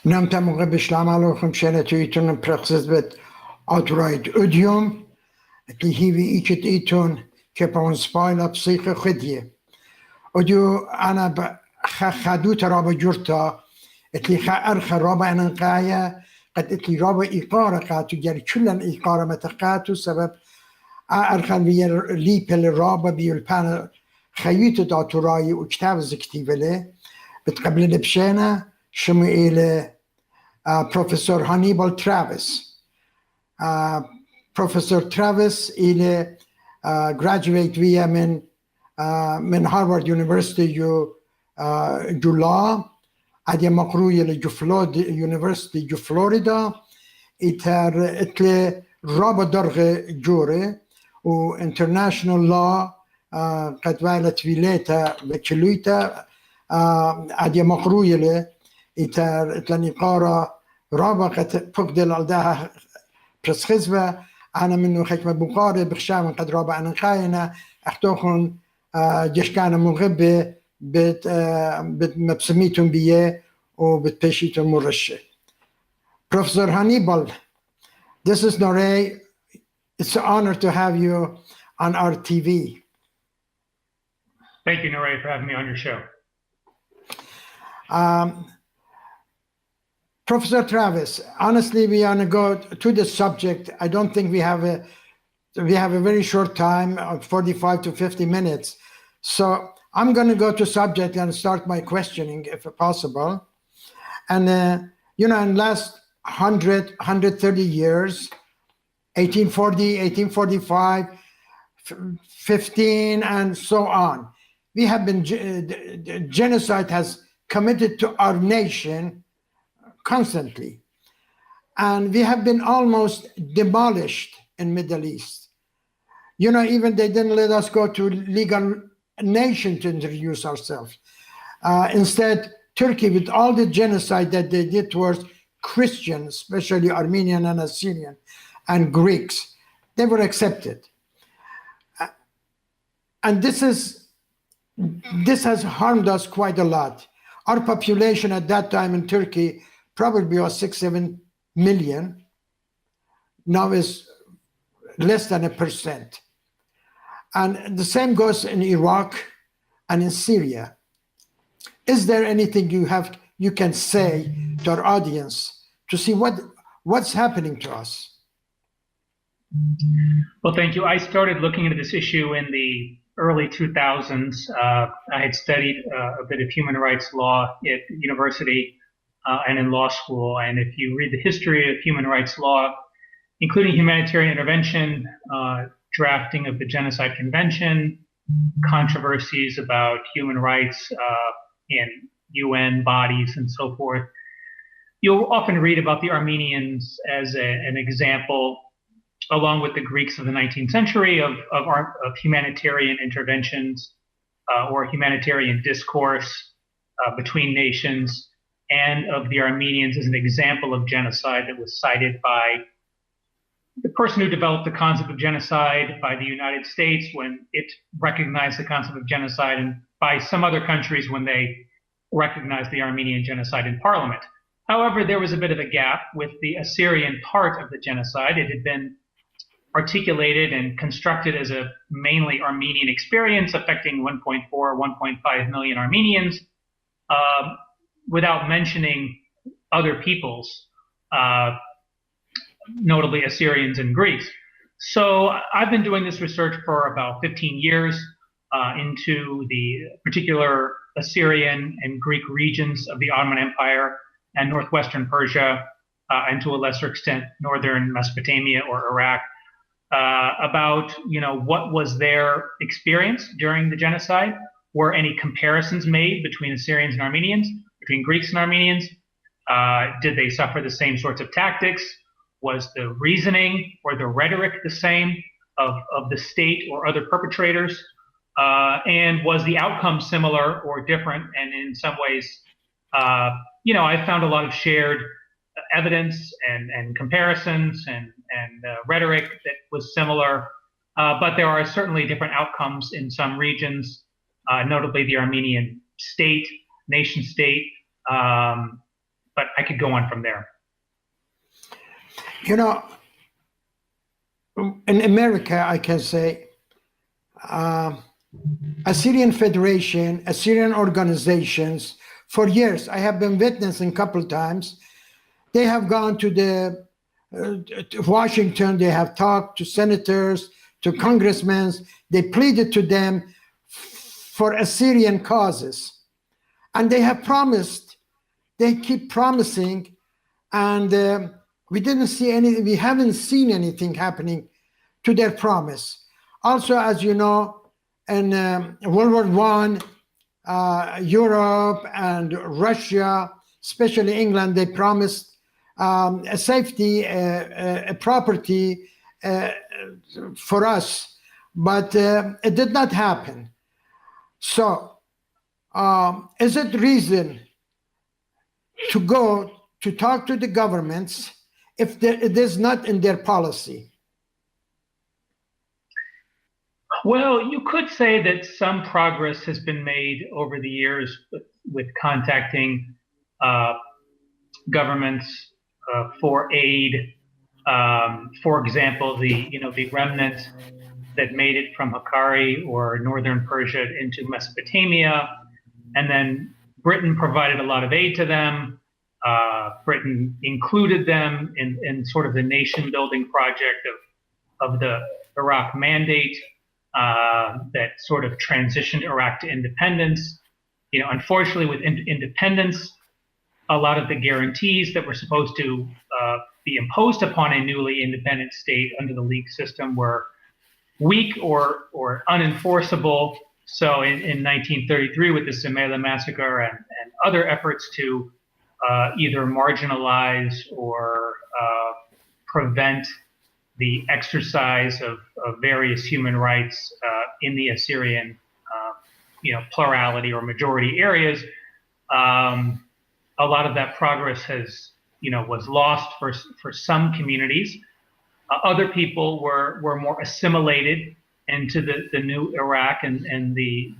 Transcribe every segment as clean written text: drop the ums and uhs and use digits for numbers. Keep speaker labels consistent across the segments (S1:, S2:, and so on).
S1: نام تموقع بشلام عليكم شنتويتون برخصت أطرايد أديوم تلهيوي إيشت إيتون كبون سبايلا بصيخة خدية أديو أنا خدوت رابا جرتا اتلي أرخ رابا أنقايا قد اتلي رابا إيقارة قاتو جاري كلن إيقارة متقاتو سبب أرخن بير ليبل رابا بيو البان خيوت داتوراي وكتاب زكتيبه له بتقبل بشينا شمو إلى Professor Hannibal Travis. Professor Travis إلى graduate via من Harvard University جو لا عدي مقروية لجو University جو فلوريدا إتر إتلي رابع درجة جوري و International Law قد والت فيليتا بكلويتا عدي مقروية له إتر إتلاني قارة رابقة فقدل علدها برسخزبة أنا منو خكمة بقارة بخشام قد رابع أنا خاينة أختوخن جشكان مغبة بتمبسميتون بيه وبتبشيتون مرشة. Professor Hannibal, this is Noray. It's an honor to have you on our TV.
S2: Thank you, Noray, for having me on your show.
S1: Professor Travis, honestly, we are going to go to the subject. I don't think we have a very short time of 45 to 50 minutes. So I'm going to go to subject and start my questioning if possible. And, in last 130 years, 1840, 1845, 15, and so on, we have been, genocide has committed to our nation constantly, and we have been almost demolished in Middle East. Even they didn't let us go to legal nation to introduce ourselves. Instead, Turkey, with all the genocide that they did towards Christians, especially Armenian and Assyrian and Greeks, they were accepted. And this has harmed us quite a lot. Our population at that time in Turkey probably was 6-7 million. Now is less than 1%. And the same goes in Iraq and in Syria. Is there anything you can say to our audience to see what's happening to us?
S2: Well, thank you. I started looking into this issue in the early 2000s. I had studied a bit of human rights law at university and in law school. And if you read the history of human rights law, including humanitarian intervention, drafting of the Genocide Convention, controversies about human rights in UN bodies and so forth, you'll often read about the Armenians as an example, along with the Greeks of the 19th century, of humanitarian interventions or humanitarian discourse between nations, and of the Armenians as an example of genocide that was cited by the person who developed the concept of genocide, by the United States when it recognized the concept of genocide, and by some other countries when they recognized the Armenian genocide in parliament. However, there was a bit of a gap with the Assyrian part of the genocide. It had been articulated and constructed as a mainly Armenian experience affecting 1.4, 1.5 million Armenians, without mentioning other peoples, notably Assyrians and Greeks. So I've been doing this research for about 15 years into the particular Assyrian and Greek regions of the Ottoman Empire and northwestern Persia, and to a lesser extent, northern Mesopotamia or Iraq, about what was their experience during the genocide. Were any comparisons made between Assyrians and Armenians, between Greeks and Armenians? Did they suffer the same sorts of tactics? Was the reasoning or the rhetoric the same of the state or other perpetrators? And was the outcome similar or different? And in some ways, I found a lot of shared evidence and comparisons and rhetoric that was similar, but there are certainly different outcomes in some regions, notably the Armenian state, nation state, but I could go on from there.
S1: In America, I can say Assyrian Federation, Assyrian organizations, for years, I have been witnessing a couple of times, they have gone to Washington, they have talked to senators, to congressmen, they pleaded to them for Assyrian causes. And they have promised, they keep promising, and we haven't seen anything happening to their promise. Also, as you know, in World War I, Europe and Russia, especially England, they promised a safety, a property for us, but it did not happen. So, is it reason to go to talk to the governments if it is not in their policy?
S2: Well, you could say that some progress has been made over the years with contacting governments for aid. For example, the remnant that made it from Hakkari or northern Persia into Mesopotamia, and then Britain provided a lot of aid to them. Britain included them in sort of the nation-building project of the Iraq Mandate that sort of transitioned Iraq to independence. Unfortunately, with independence, a lot of the guarantees that were supposed to be imposed upon a newly independent state under the League system were weak or unenforceable. So in 1933, with the Semela massacre and other efforts to either marginalize or prevent the exercise of various human rights in the Assyrian, plurality or majority areas, a lot of that progress was lost for some communities. Other people were more assimilated into the new Iraq and the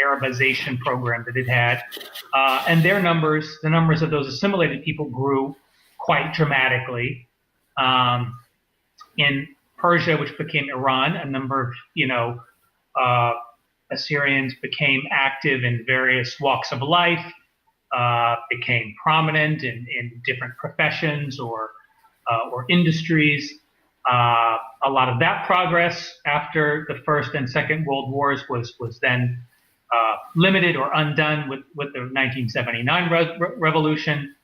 S2: Arabization program that it had, and the numbers of those assimilated people grew quite dramatically. In Persia, which became Iran, a number of Assyrians became active in various walks of life, became prominent in different professions or industries. A lot of that progress after the First and Second World Wars was then limited or undone with the 1979 revolution.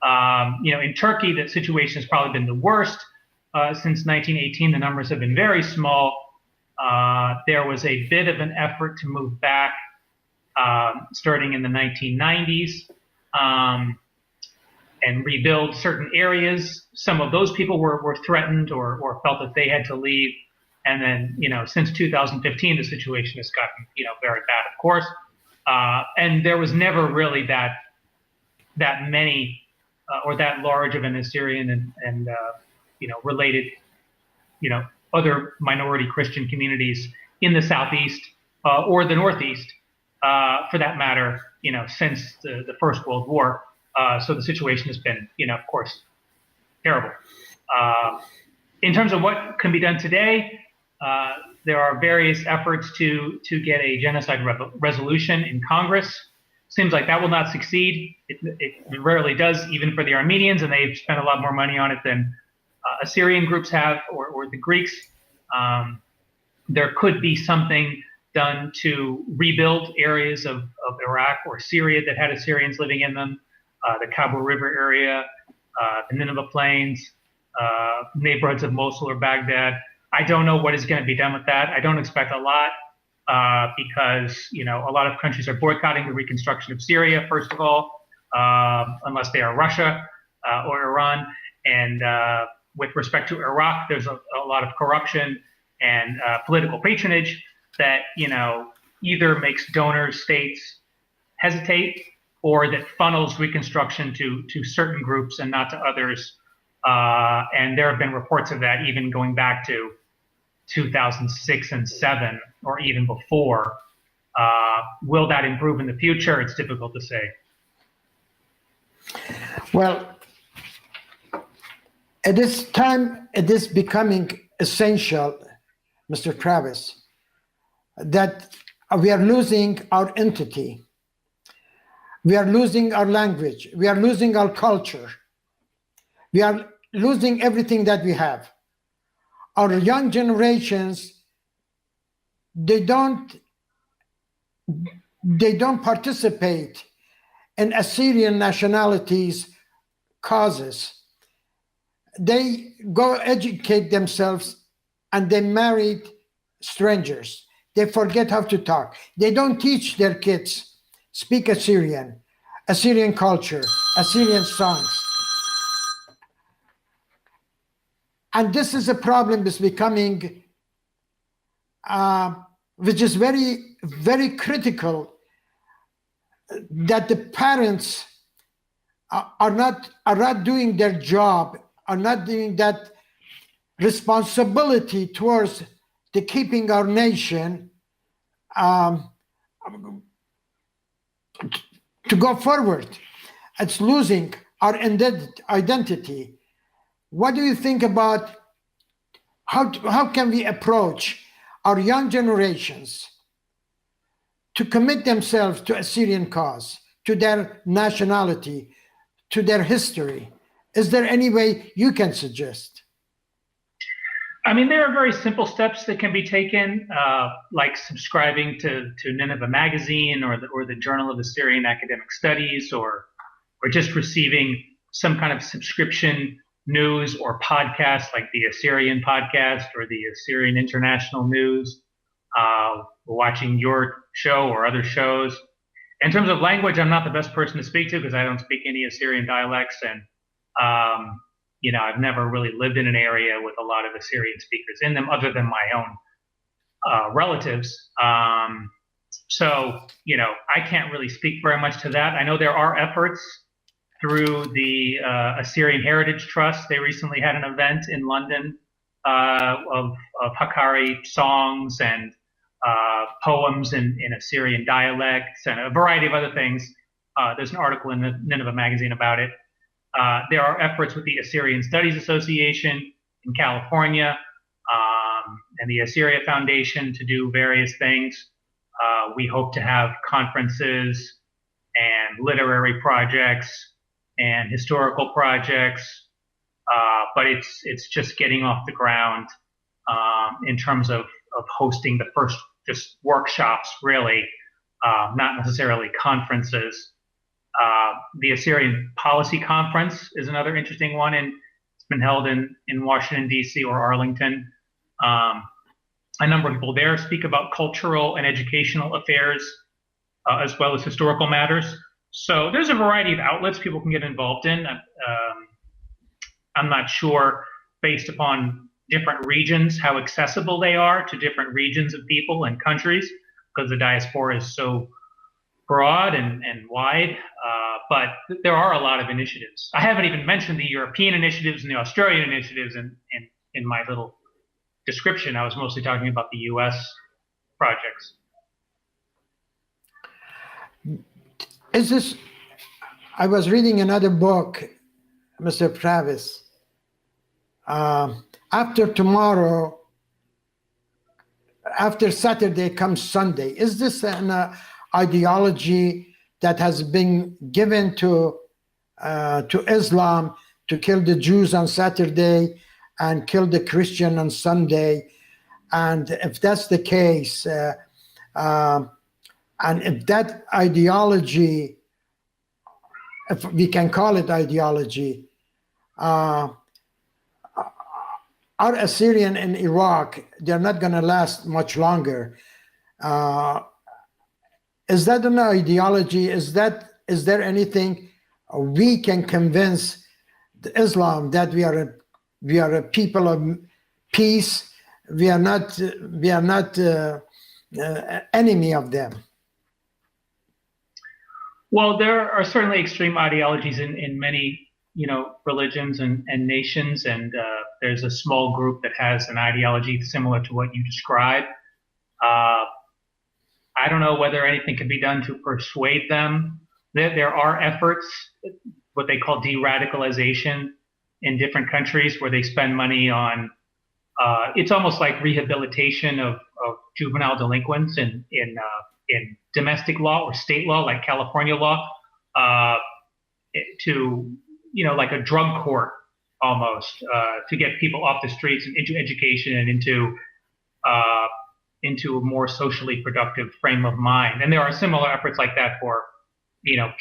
S2: In Turkey, the situation has probably been the worst. Since 1918, the numbers have been very small. There was a bit of an effort to move back starting in the 1990s and rebuild certain areas. Some of those people were threatened or felt that they had to leave. And then, since 2015, the situation has gotten, very bad, of course. And there was never really that many or that large of an Assyrian and related, other minority Christian communities in the Southeast or the Northeast, for that matter, since the First World War. So the situation has been, of course, terrible. In terms of what can be done today, there are various efforts to get a genocide resolution in Congress. Seems like that will not succeed. It rarely does, even for the Armenians, and they've spent a lot more money on it than Assyrian groups have, or the Greeks. There could be something done to rebuild areas of Iraq or Syria that had Assyrians living in them, the Kabul River area, the Nineveh Plains, neighborhoods of Mosul or Baghdad. I don't know what is going to be done with that. I don't expect a lot because, a lot of countries are boycotting the reconstruction of Syria, first of all, unless they are Russia or Iran. And with respect to Iraq, there's a lot of corruption and political patronage that, either makes donor states hesitate or that funnels reconstruction to certain groups and not to others. And there have been reports of that even going back to 2006 and 2007, or even before. Will that improve in the future? It's difficult to say.
S1: Well, at this time, it is becoming essential, Mr. Travis, that we are losing our entity. We are losing our language. We are losing our culture. We are losing everything that we have. Our young generations, they don't participate in Assyrian nationalities' causes. They go educate themselves and they marry strangers. They forget how to talk. They don't teach their kids speak Assyrian, Assyrian culture, Assyrian songs. And this is a problem that's becoming, which is very, very critical, that the parents are not doing their job, are not doing that responsibility towards the keeping our nation to go forward. It's losing our identity. What do you think about how can we approach our young generations to commit themselves to Assyrian cause, to their nationality, to their history? Is there any way you can suggest?
S2: I mean, there are very simple steps that can be taken, like subscribing to Nineveh Magazine or the Journal of Assyrian Academic Studies, or just receiving some kind of subscription news or podcast like the Assyrian podcast or the Assyrian International News, watching your show or other shows. In terms of language, I'm not the best person to speak to because I don't speak any Assyrian dialects, and I've never really lived in an area with a lot of Assyrian speakers in them other than my own relatives. So, I can't really speak very much to that. I know there are efforts through the Assyrian Heritage Trust. They recently had an event in London of Hakkari songs and poems in Assyrian dialects and a variety of other things. There's an article in the Nineveh magazine about it. There are efforts with the Assyrian Studies Association in California and the Assyria Foundation to do various things. We hope to have conferences and literary projects and historical projects, but it's just getting off the ground in terms of hosting the first just workshops, really, not necessarily conferences. The Assyrian Policy Conference is another interesting one, and it's been held in Washington, D.C. or Arlington. A number of people there speak about cultural and educational affairs as well as historical matters. So there's a variety of outlets people can get involved in. I'm not sure, based upon different regions, how accessible they are to different regions of people and countries, because the diaspora is so broad and wide. But there are a lot of initiatives. I haven't even mentioned the European initiatives and the Australian initiatives in my little description. I was mostly talking about the U.S. projects.
S1: Is this I was reading another book, Mr. Travis. After tomorrow, after Saturday comes Sunday. Is this an ideology that has been given to Islam to kill the Jews on Saturday and kill the Christian on Sunday? And if that's the case, and if that ideology, if we can call it ideology, our Assyrian in Iraq, they're not going to last much longer. Is that an ideology? Is there anything we can convince Islam that we are a people of peace? We are not enemy of them.
S2: Well, there are certainly extreme ideologies in many, religions and nations, and there's a small group that has an ideology similar to what you described. I don't know whether anything can be done to persuade them. There are efforts, what they call de-radicalization, in different countries where they spend money on. It's almost like rehabilitation of juvenile delinquents in domestic law or state law, like California law, to like a drug court almost, to get people off the streets and into education and into a more socially productive frame of mind. And there are similar efforts like that for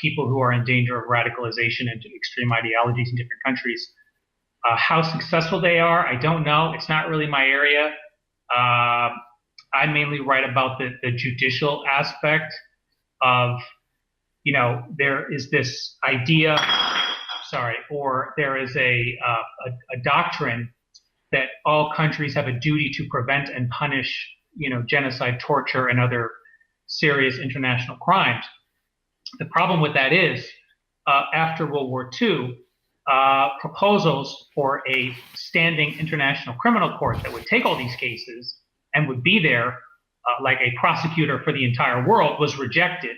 S2: people who are in danger of radicalization into extreme ideologies in different countries. How successful they are, I don't know. It's not really my area. I mainly write about the judicial aspect of, there is this idea, or there is a doctrine that all countries have a duty to prevent and punish, genocide, torture, and other serious international crimes. The problem with that is, after World War II, proposals for a standing international criminal court that would take all these cases and would be there like a prosecutor for the entire world was rejected.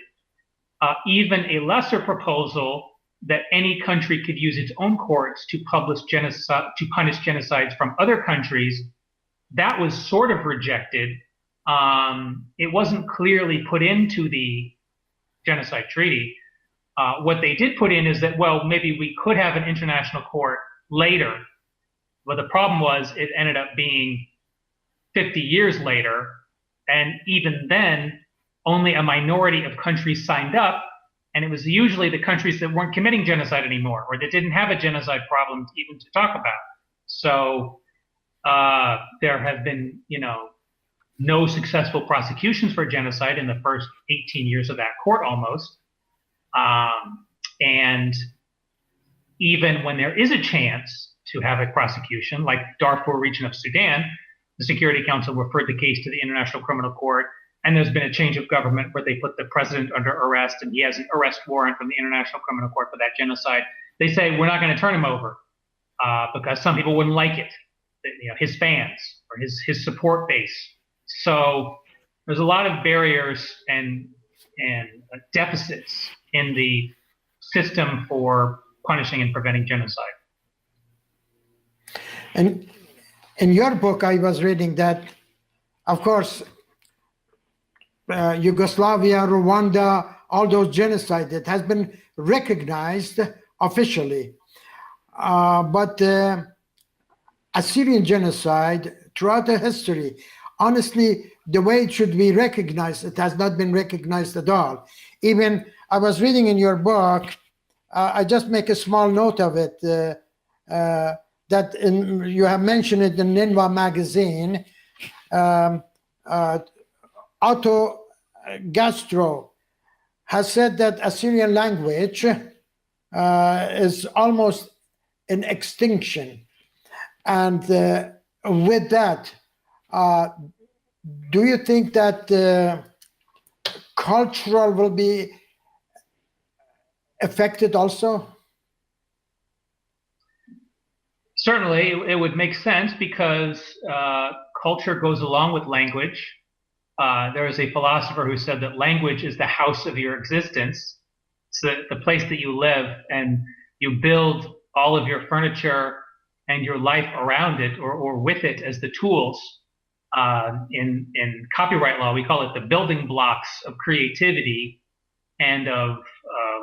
S2: Even a lesser proposal that any country could use its own courts to punish genocides from other countries, that was sort of rejected. It wasn't clearly put into the genocide treaty. What they did put in is that, well, maybe we could have an international court later. But the problem was it ended up being 50 years later. And even then, only a minority of countries signed up. And it was usually the countries that weren't committing genocide anymore, or that didn't have a genocide problem even to talk about. So there have been, no successful prosecutions for genocide in the first 18 years of that court almost. And even when there is a chance to have a prosecution, like Darfur region of Sudan, the Security Council referred the case to the International Criminal Court, and there's been a change of government where they put the president under arrest, and he has an arrest warrant from the International Criminal Court for that genocide. They say, we're not going to turn him over because some people wouldn't like it, his fans or his support base. So there's a lot of barriers and deficits in the system for punishing and preventing genocide.
S1: And in your book, I was reading that, of course, Yugoslavia, Rwanda, all those genocides that has been recognized officially. But Assyrian genocide throughout the history, honestly, the way it should be recognized, it has not been recognized at all. Even I was reading in your book, I just make a small note of it, that you have mentioned it in Ninwa magazine. Otto Gastro has said that Assyrian language is almost in extinction. And with that, do you think that cultural will be affected also?
S2: Certainly, it would make sense because culture goes along with language. There is a philosopher who said that language is the house of your existence. It's the place that you live, and you build all of your furniture and your life around it or with it as the tools. In copyright law, we call it the building blocks of creativity and of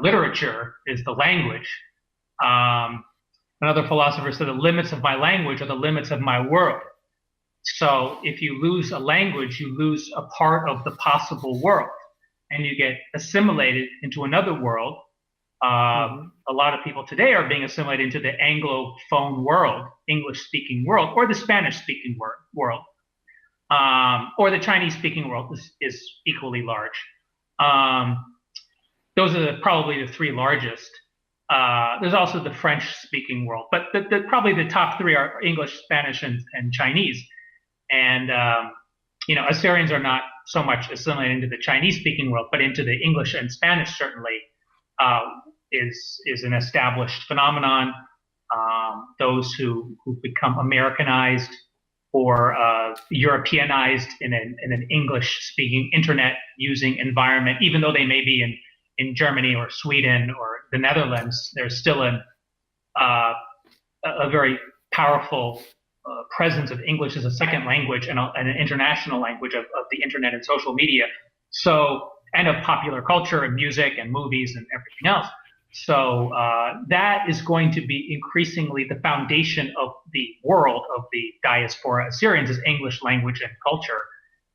S2: literature is the language. Another philosopher said the limits of my language are the limits of my world. So if you lose a language, you lose a part of the possible world, and you get assimilated into another world. A lot of people today are being assimilated into the Anglophone world, English-speaking world, or the Spanish-speaking world, or the Chinese-speaking world is equally large. Those are probably the three largest. There's also the French-speaking world, but probably the top three are English, Spanish, and Chinese. And Assyrians are not so much assimilated into the Chinese-speaking world, but into the English and Spanish certainly is an established phenomenon. Those who become Americanized or Europeanized in an English-speaking internet-using environment, even though they may be in Germany or Sweden or the Netherlands, there's still a very powerful presence of English as a second language and an international language of the internet and social media. So, and of popular culture and music and movies and everything else. So that is going to be increasingly the foundation of the world of the diaspora Assyrians is English language and culture.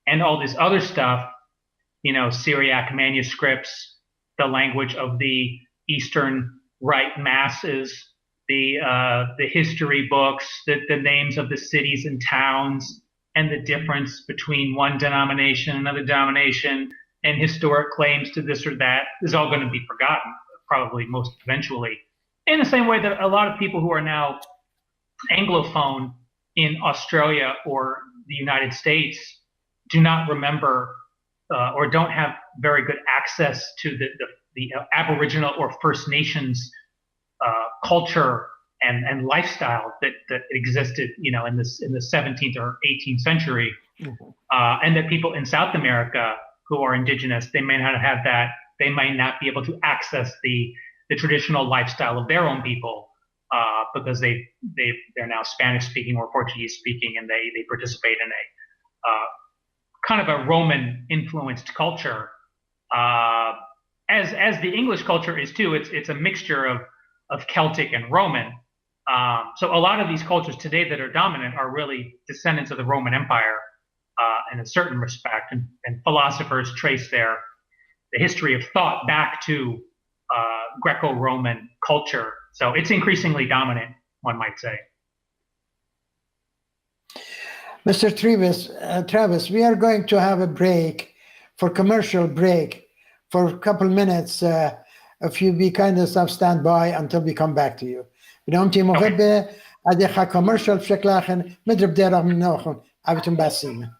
S2: And all this other stuff, Syriac manuscripts, the language of the Eastern Rite masses, the history books, the names of the cities and towns, and the difference between one denomination and another denomination, and historic claims to this or that is all going to be forgotten, probably most eventually. In the same way that a lot of people who are now Anglophone in Australia or the United States do not remember or don't have very good access to the Aboriginal or First Nations culture and lifestyle that existed, in the 17th or 18th century, and that people in South America who are indigenous, they may not have that. They might not be able to access the traditional lifestyle of their own people because they're now Spanish speaking or Portuguese speaking, and they participate in a kind of a Roman influenced culture, as the English culture is too. It's a mixture of Celtic and Roman. So a lot of these cultures today that are dominant are really descendants of the Roman Empire in a certain respect, and philosophers trace the history of thought back to Greco-Roman culture. So it's increasingly dominant, one might say.
S1: Mr. Travis, we are going to have a break, for commercial break, for a couple minutes. If you be kind enough, stand by until we come back to you. بدونتي مغبة أديها commercial بشكل آخر مدرب ديرة من نوخن عبتم باسين.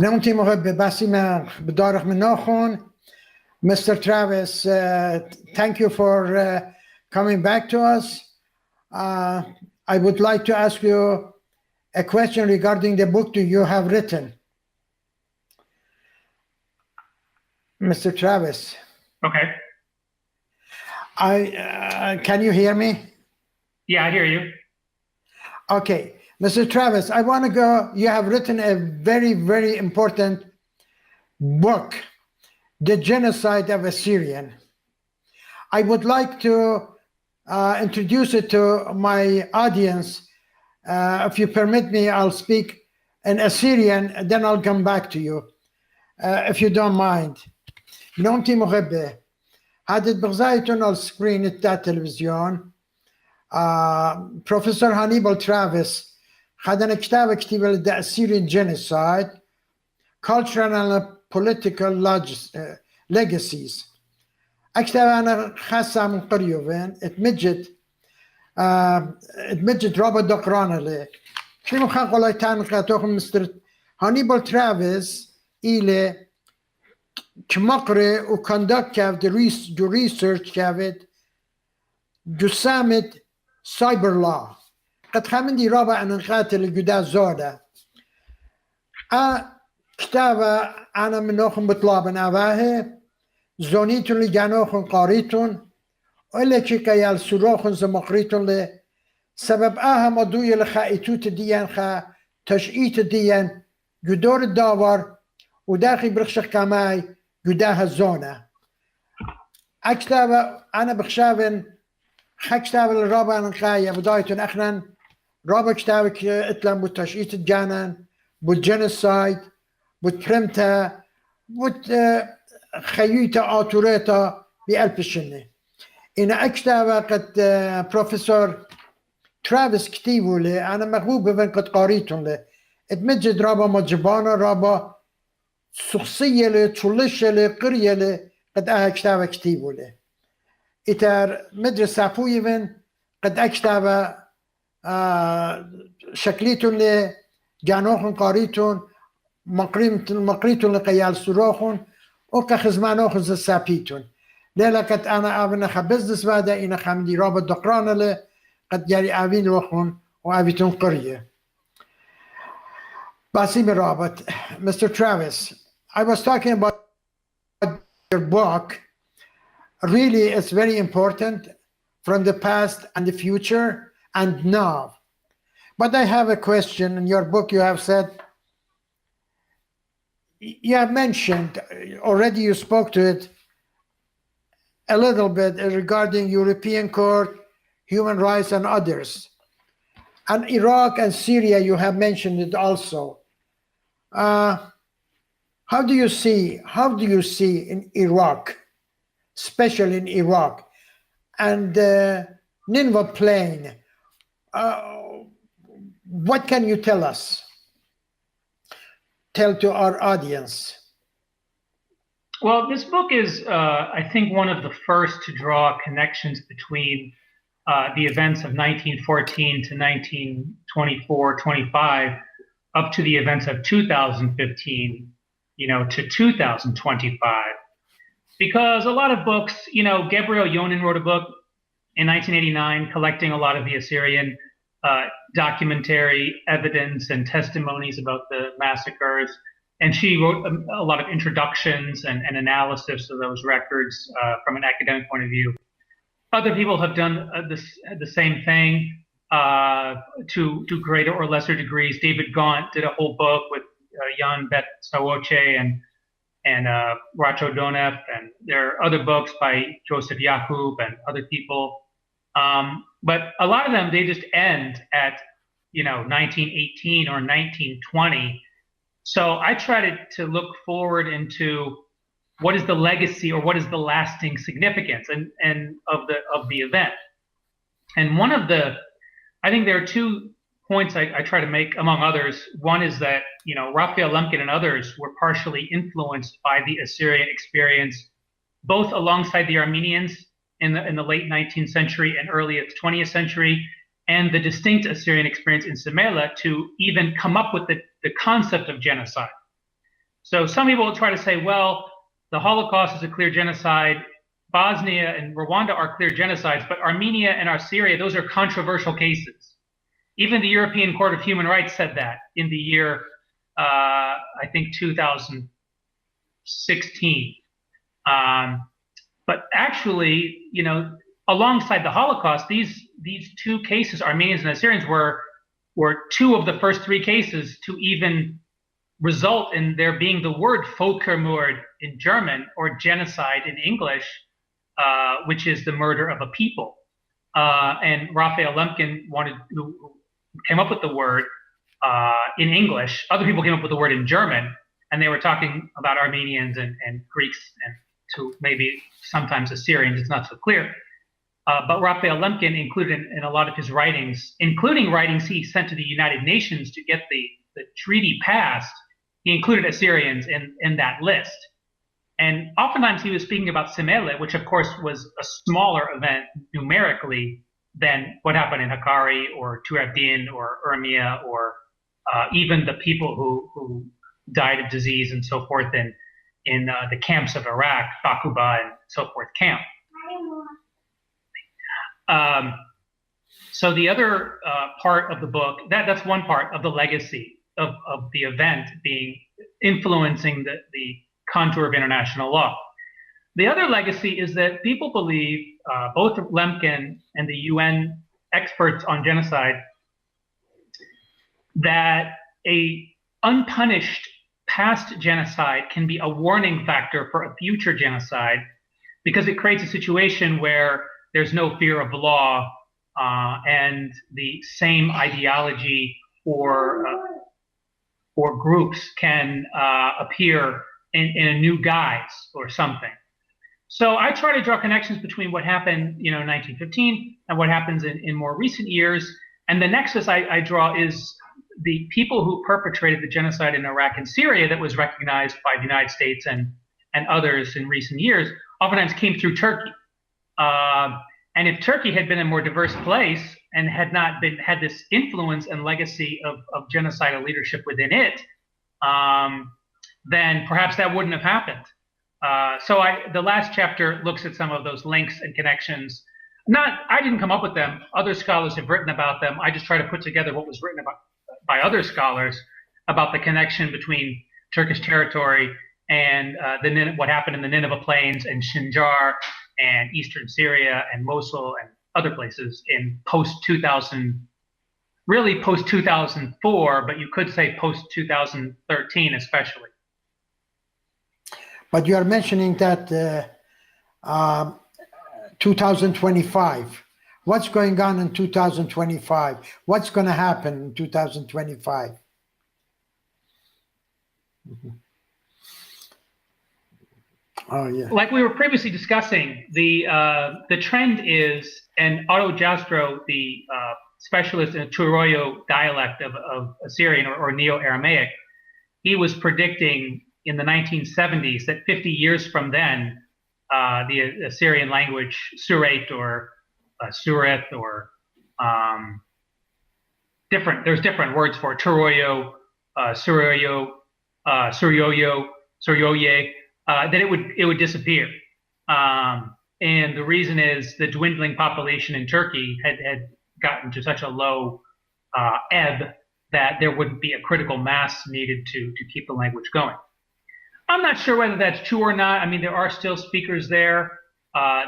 S1: نونتي مغبة باسين بدارخ من نوخن. Mr. Travis, thank you for coming back to us. I would like to ask you a question regarding the book that you have written. Mr. Travis.
S2: Okay.
S1: Can you hear me?
S2: Yeah, I hear you.
S1: Okay. Mr. Travis, I want to go. You have written a very, very important book, The Genocide of Assyrian. I would like to introduce it to my audience. If you permit me, I'll speak in Assyrian, and then I'll come back to you, if you don't mind. نومتي مغبة هذا بغزايتون على السكرين بتاع التلفزيون. Professor Hannibal Travis خدنا كتاب The Assyrian Genocide, Cultural and Political Legacies. أكتب أنا خاصة من قريوبين اتمجد رابط دقرانة لي شنو خاق والله تان قاتوخ مستر هانيبال ترافيس إلى كمقري وكوندكت كافد جو ريسيرش كافد جو سامت سايبر لا قد خامندي رابع أن نقاتل الجدا زودة كتابة أنا منوخم بطلابن أباهي زونيتون اللي جانوخن قاريتون وإلا كيكا يال سروخن زمقريتون لي سبب مضوية لخائتوت ديان خا تشئيت ديان جدور الداور وداخل برخشخ كاماي جداها الزونة أكتابة أنا بخشابن كتابة الرابع نقايا بداية أخنا رابع كتابة اتلم بتشئيت الجانان بالجنسايد بترمتا بتخيوتا آتوريتا بألف الشنة إن أكتابة قد بروفيسور ترافيس كتيبو لي أنا مغبوب بين قد قاريتهم لي اتمجد رابا مجبانا رابا شخصية لي تشولشة لي قرية لي قد كتابة كتيبو لي إتار مدرس سافوي من قد أكتابة شكليتون لي جانوخن قاريتون مقريتون لقيال سروخن وكا خزمانوخن زسابيتون ليلة قد أنا أبنى خبزدس بعد إنا خامدي رابط دقرانا لي قد جاري أبين روخن وأبيتون قرية باسم رابط Mr. Travis, I was talking about your book. Really, it's very important from the past and the future and now. But I have a question. In your book, you have said, you have mentioned, already you spoke to it a little bit regarding European Court, human rights and others. And Iraq and Syria, you have mentioned it also. How do you see in Iraq, especially in Iraq, and Nineveh Plain, what can you tell us? Tell to our audience.
S2: Well, this book is, I think, one of the first to draw connections between the events of 1914 to 1924-25 up to the events of 2015, to 2025. Because a lot of books, Gabriel Yonin wrote a book in 1989 collecting a lot of the Assyrian documentary evidence and testimonies about the massacres. And she wrote a lot of introductions and analysis of those records from an academic point of view. Other people have done the same thing to greater or lesser degrees. David Gaunt did a whole book with Jan Bet-Sawoche and Racho Donef, and there are other books by Joseph Yacoub and other people. But a lot of them, they just end at 1918 or 1920. So I tried to look forward into what is the legacy or what is the lasting significance and of the event. And I think there are 2 points I try to make, among others. One is that Raphael Lemkin and others were partially influenced by the Assyrian experience, both alongside the Armenians in the late 19th century and early 20th century, and the distinct Assyrian experience in Semele to even come up with the concept of genocide. So some people will try to say, well, the Holocaust is a clear genocide, Bosnia and Rwanda are clear genocides, but Armenia and Assyria, those are controversial cases. Even the European Court of Human Rights said that in the year, I think 2016. But actually, alongside the Holocaust, these 2 cases, Armenians and Assyrians, were 2 of the first 3 cases to even result in there being the word Völkermord in German or genocide in English, which is the murder of a people. And Raphael Lemkin who came up with the word in English. Other people came up with the word in German, and they were talking about Armenians and Greeks and to maybe sometimes Assyrians. It's not so clear. But Raphael Lemkin included in a lot of his writings, including writings he sent to the United Nations to get the treaty passed, he included Assyrians in that list. And oftentimes he was speaking about Semele, which of course was a smaller event numerically than what happened in Hakkari or Tur-Abdin or Urmia or even the people who died of disease and so forth the camps of Iraq, Bakuba and so forth camp. So the other part of the book, that's one part of the legacy of the event being influencing the contour of international law. The other legacy is that people believe, both Lemkin and the UN experts on genocide, that a unpunished past genocide can be a warning factor for a future genocide, because it creates a situation where there's no fear of law, and the same ideology or groups can appear in a new guise or something. So I try to draw connections between what happened, in 1915 and what happens in more recent years. And the nexus I draw is the people who perpetrated the genocide in Iraq and Syria that was recognized by the United States and others in recent years, oftentimes came through Turkey. And if Turkey had been a more diverse place and had not had this influence and legacy of genocidal leadership within it, then perhaps that wouldn't have happened. So the last chapter looks at some of those links and connections. I didn't come up with them. Other scholars have written about them. I just try to put together what was written about by other scholars about the connection between Turkish territory and what happened in the Nineveh Plains and Sinjar and eastern Syria and Mosul and other places in post-2000, really post-2004, but you could say post-2013 especially.
S1: But you are mentioning that 2025. What's going on in 2025? What's going to happen in 2025? Oh, yeah.
S2: Like we were previously discussing, the trend is, and Otto Jastrow, the specialist in Turoyo dialect of Assyrian or Neo-Aramaic, he was predicting in the 1970s that 50 years from then, the Assyrian language, Surait or Sureth or there's different words for it, Turoyo, Suryoyo, Suryoye, that it would disappear. And the reason is the dwindling population in Turkey had gotten to such a low ebb that there wouldn't be a critical mass needed to keep the language going. I'm not sure whether that's true or not. I mean, there are still speakers there.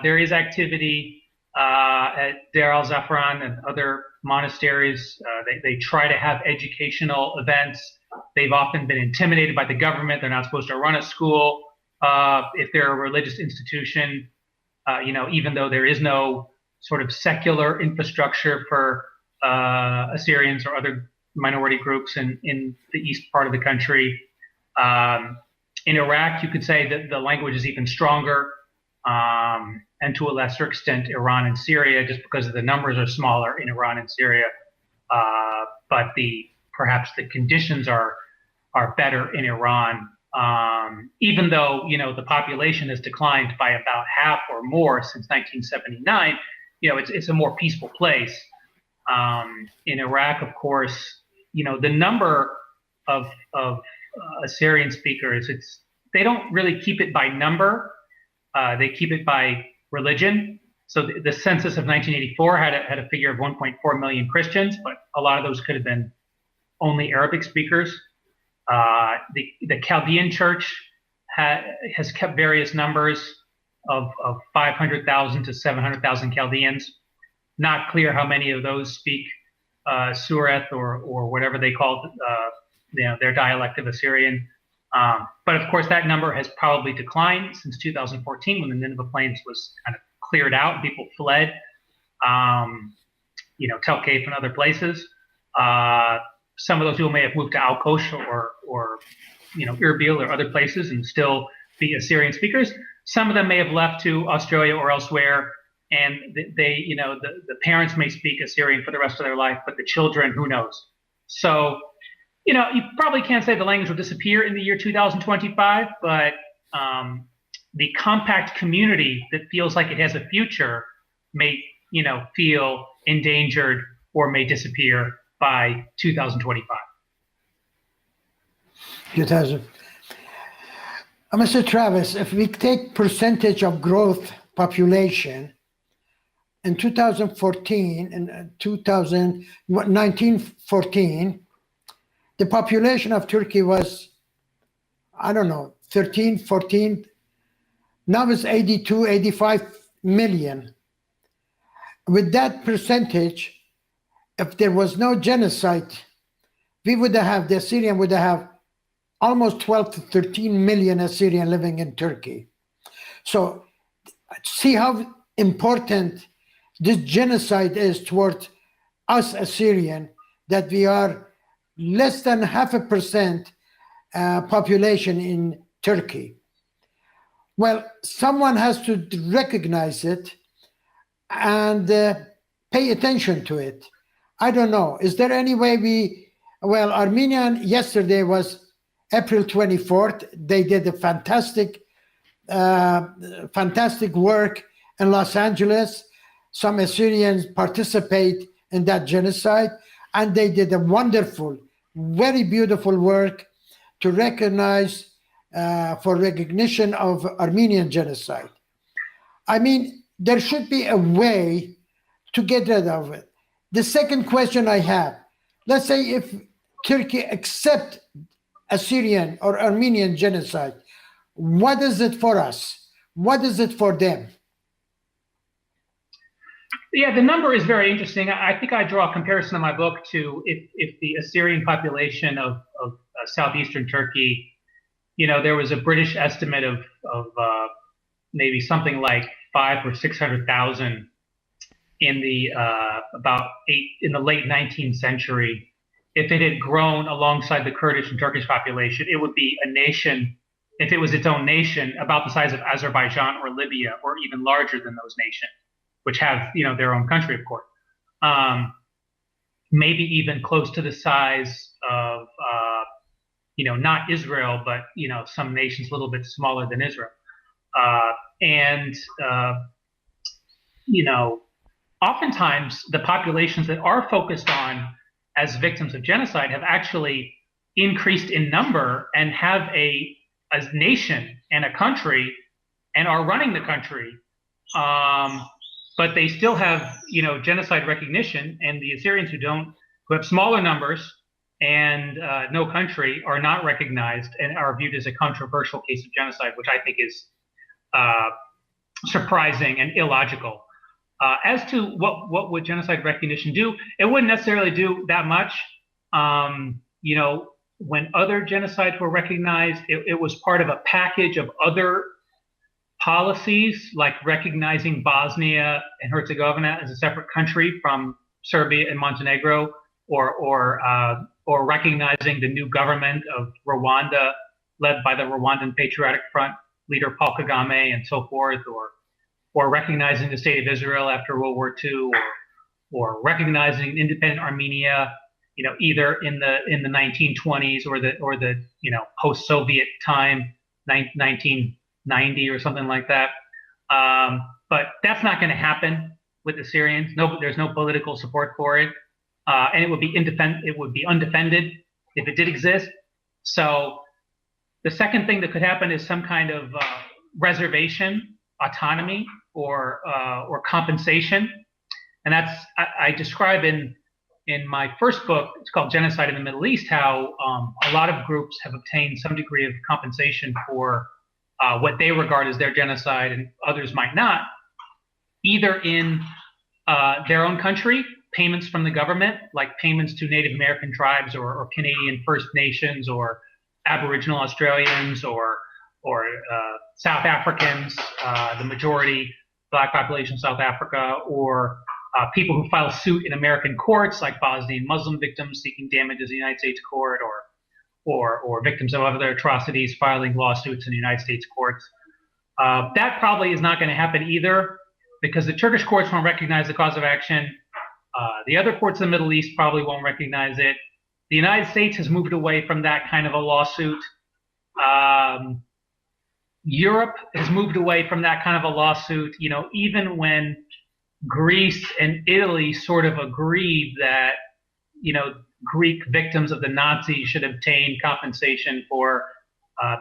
S2: There is activity at Deir al-Zafran and other monasteries. They try to have educational events. They've often been intimidated by the government. They're not supposed to run a school. If they're a religious institution, even though there is no sort of secular infrastructure for Assyrians or other minority groups in the east part of the country. In Iraq, you could say that the language is even stronger, and to a lesser extent, Iran and Syria, just because the numbers are smaller in Iran and Syria. But perhaps the conditions are better in Iran. Even though, the population has declined by about half or more since 1979, it's a more peaceful place. In Iraq, of course, the number of Assyrian speakers, they don't really keep it by number. They keep it by religion. So the census of 1984 had a figure of 1.4 million Christians, but a lot of those could have been only Arabic speakers. The Chaldean Church has kept various numbers of 500,000 to 700,000 Chaldeans. Not clear how many of those speak Sureth or whatever they call their dialect of Assyrian. But of course, that number has probably declined since 2014 when the Nineveh Plains was kind of cleared out and people fled, Tel Keif and other places. Some of those people may have moved to Al-Kosh or Erbil or other places and still be Assyrian speakers. Some of them may have left to Australia or elsewhere, and the parents may speak Assyrian for the rest of their life, but the children, who knows? So, you probably can't say the language will disappear in the year 2025, but the compact community that feels like it has a future may, feel endangered or may disappear by 2025.
S1: Mr. Travis, if we take percentage of growth population in 2014 and 1914, the population of Turkey was, I don't know, 13, 14. Now it's 82, 85 million. With that percentage, if there was no genocide, we would have, the Assyrian would have almost 12 to 13 million Assyrian living in Turkey. So see how important this genocide is toward us Assyrian, that we are less than 0.5% population in Turkey. Well, someone has to recognize it and pay attention to it. I don't know. Is there any way Armenian yesterday was April 24th. They did a fantastic work in Los Angeles. Some Assyrians participate in that genocide, and they did a wonderful, very beautiful work to recognize, for recognition of Armenian genocide. I mean, there should be a way to get rid of it. The second question I have, let's say if Turkey accept Assyrian or Armenian genocide, what is it for us? What is it for them?
S2: Yeah, the number is very interesting. I think I draw a comparison in my book to if the Assyrian population of southeastern Turkey, there was a British estimate of maybe something like 500,000 or 600,000 in the in the late 19th century. If it had grown alongside the Kurdish and Turkish population, it would be a nation, if it was its own nation, about the size of Azerbaijan or Libya, or even larger than those nations, which have, their own country, of course. Maybe even close to the size of, not Israel, but, some nations a little bit smaller than Israel. Oftentimes the populations that are focused on as victims of genocide have actually increased in number and have a nation and a country and are running the country. But they still have, genocide recognition, and the Assyrians who have smaller numbers and no country are not recognized and are viewed as a controversial case of genocide, which I think is surprising and illogical. As to what would genocide recognition do, it wouldn't necessarily do that much. When other genocides were recognized, it was part of a package of other policies, like recognizing Bosnia and Herzegovina as a separate country from Serbia and Montenegro, or recognizing the new government of Rwanda, led by the Rwandan Patriotic Front leader Paul Kagame, and so forth, or recognizing the state of Israel after World War II, or recognizing independent Armenia, either in the 1920s or the post-Soviet time, 1990 or something like that. But that's not going to happen with the Syrians. No, there's no political support for it, and it would be undefended if it did exist. So the second thing that could happen is some kind of reservation, autonomy, or compensation, and that's I describe in my first book. It's called Genocide in the Middle East. How a lot of groups have obtained some degree of compensation for what they regard as their genocide, and others might not, either in their own country, payments from the government, like payments to Native American tribes or Canadian First Nations or Aboriginal Australians or South Africans, the majority Black population of South Africa, or people who file suit in American courts, like Bosnian Muslim victims seeking damages in the United States court, or victims of other atrocities filing lawsuits in the United States courts. That probably is not going to happen either, because the Turkish courts won't recognize the cause of action. The other courts in the Middle East probably won't recognize it. The United States has moved away from that kind of a lawsuit. Europe has moved away from that kind of a lawsuit. Even when Greece and Italy sort of agreed that, Greek victims of the Nazis should obtain compensation for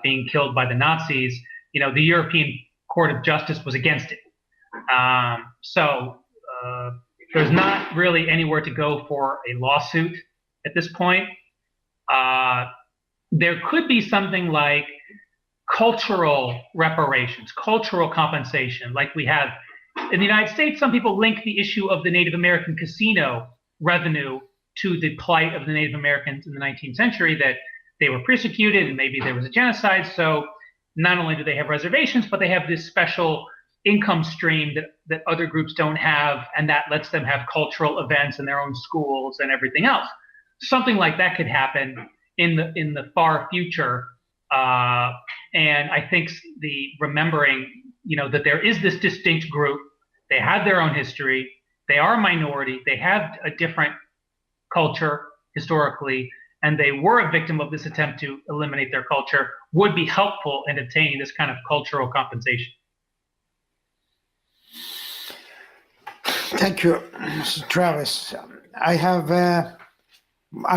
S2: being killed by the Nazis, the European Court of Justice was against it. So there's not really anywhere to go for a lawsuit at this point. There could be something like cultural reparations, cultural compensation, like we have in the United States. Some people link the issue of the Native American casino revenue to the plight of the Native Americans in the 19th century, that they were persecuted and maybe there was a genocide. So not only do they have reservations, but they have this special income stream that other groups don't have, and that lets them have cultural events in their own schools and everything else. Something like that could happen in the far future. And I think remembering, that there is this distinct group, they have their own history, they are a minority, they have a different culture historically, and they were a victim of this attempt to eliminate their culture, would be helpful in obtaining this kind of cultural compensation.
S1: Thank you, Mr. Travis. I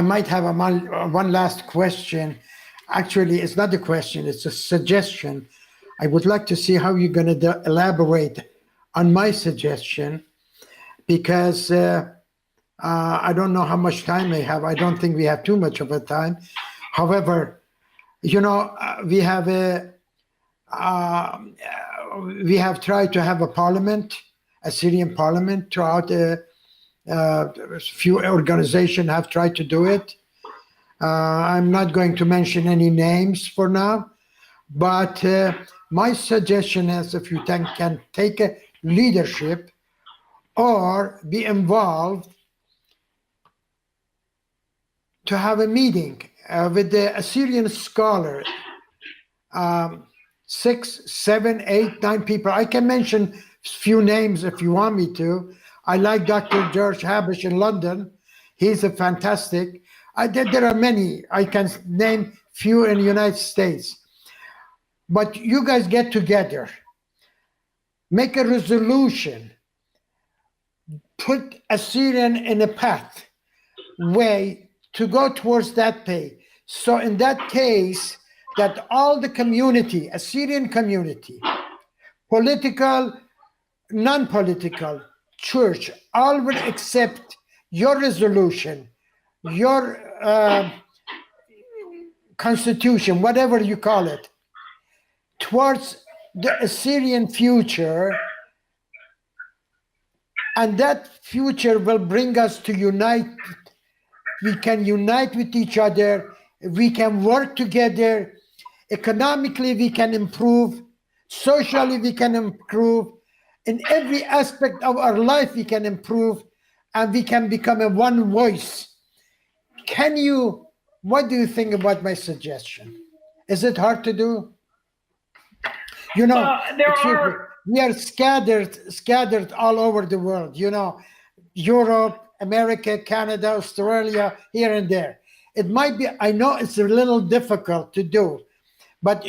S1: might have one last question. Actually, it's not a question, it's a suggestion. I would like to see how you're going to elaborate on my suggestion, because I don't know how much time I have. I don't think we have too much of a time. However, we have tried to have a parliament, Assyrian parliament, throughout a few organizations have tried to do it. I'm not going to mention any names for now, but my suggestion is if you can take a leadership or be involved to have a meeting with the Assyrian scholar, 6, 7, 8, 9 people. I can mention few names if you want me to. I like Dr. George Habish in London. He's a fantastic. There are many. I can name few in the United States. But you guys get together, make a resolution, put Assyrian in a path way to go towards that pay. So in that case, that all the community, Assyrian community, political, non-political, church, all will accept your resolution, your constitution, whatever you call it, towards the Assyrian future. And that future will bring us to unite. We can unite with each other. We can work together. Economically, we can improve. Socially, we can improve. In every aspect of our life, we can improve, and we can become a one voice. What do you think about my suggestion? Is it hard to do? We are scattered all over the world, Europe, America, Canada, Australia, here and there. It might be, I know it's a little difficult to do, but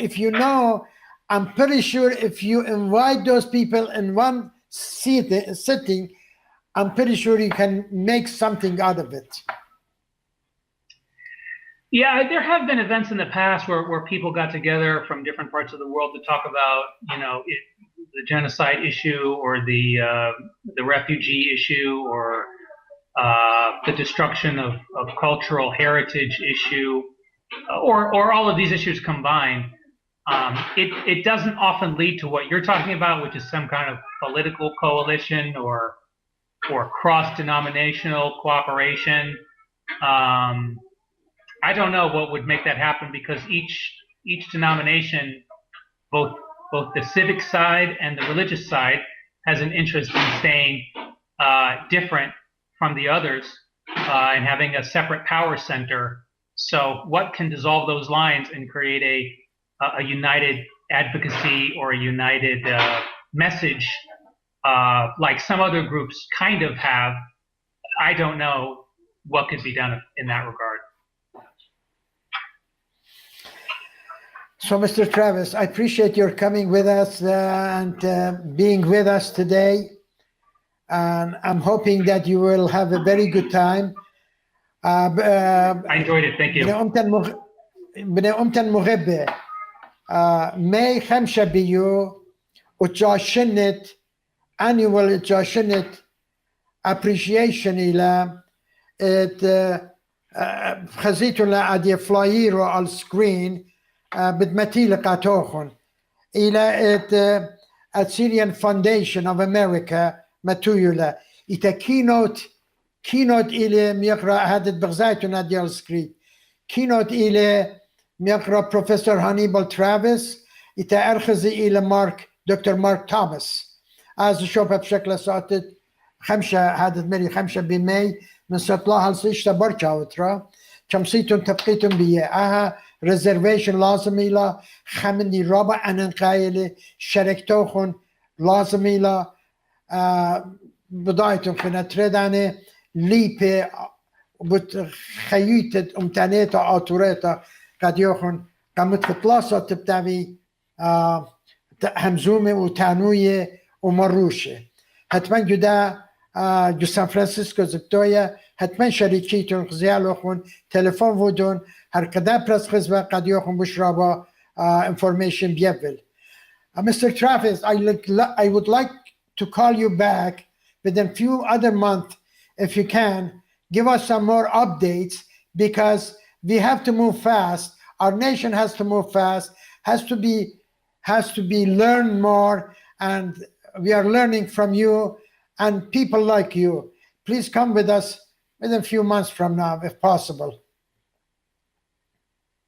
S1: I'm pretty sure if you invite those people in one sitting, I'm pretty sure you can make something out of it.
S2: Yeah, there have been events in the past where people got together from different parts of the world to talk about, the genocide issue or the refugee issue or the destruction of cultural heritage issue, or all of these issues combined. It doesn't often lead to what you're talking about, which is some kind of political coalition or cross-denominational cooperation. I don't know what would make that happen, because each denomination, both the civic side and the religious side, has an interest in staying different from the others and having a separate power center. So what can dissolve those lines and create a united advocacy or a united message like some other groups kind of have? I don't know what could be done in that regard.
S1: So, Mr. Travis, I appreciate your coming with us and being with us today. And I'm hoping that you will have a very good time.
S2: I enjoyed it. Thank you.
S1: مي خمسة بيو وتجاشنت annual تجاشنت appreciation إلى خزيتو لأدي فلايرو على السكرين بدمتيل قاتوخن إلى Assyrian Foundation of America متويولا إتا كينوت إلى ميقرأ هادت بغزايتو نادي على السكرين كينوت إلى ميقرأ Professor Hannibal Travis إتا أرخزي إلى دكتور مارك توماس از شوفها بشكل ساعتت خمسة هادت مري خمسة بماي من سطلاها لسيشتا برشا وترا شمسيتون تبقيتون بيه ريزرفيشن لازم إلى خمني رابع أنا نقايلة شركتوخن لازم إلى بدايتون خنا تريداني ليبي بتخييتت امتانيتا آتوريتا قد يوخن قامت خطلاسة تبتاوي همزومة وتانوية ومروشة حتما جدا جو سان فرانسيسكو زبتويا حتما شريكيتون خزيالوخن تلفون ودون هر قدا پرس خزبه قد يوخن بشرابا information بيبل Mr. Travis, I would like to call you back within a few other months if you can. Give us some more updates because we have to move fast. Our nation has to move fast, has to be learn more, and we are learning from you and people like you. Please come with us within a few months from now, if possible.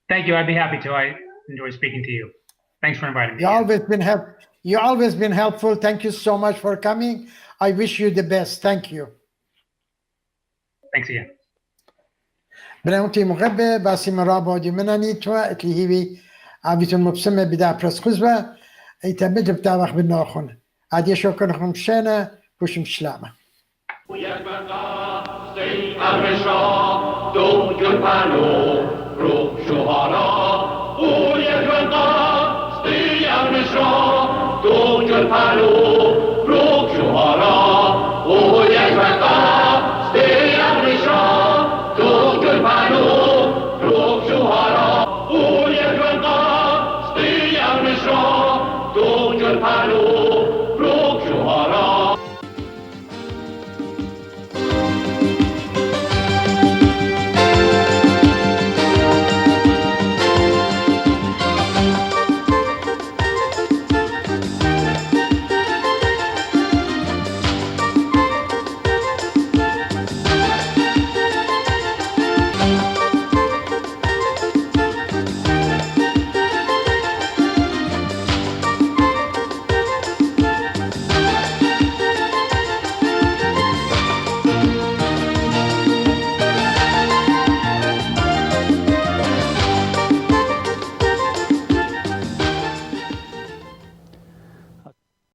S2: Thank you. I'd be happy to. I enjoy speaking to you. Thanks for inviting me.
S1: You always been helpful. Thank you so much for coming. I wish you the best. Thank you.
S2: Thanks again.
S1: بناوتي مغبة باسي مرابو دي مناني توا اتلي هيوي عبيتون مبسمة بدا برس خزبة ايتابد بتاوخ بالناخن عادي شكرا خمشانا كوشم شلامة
S3: Palo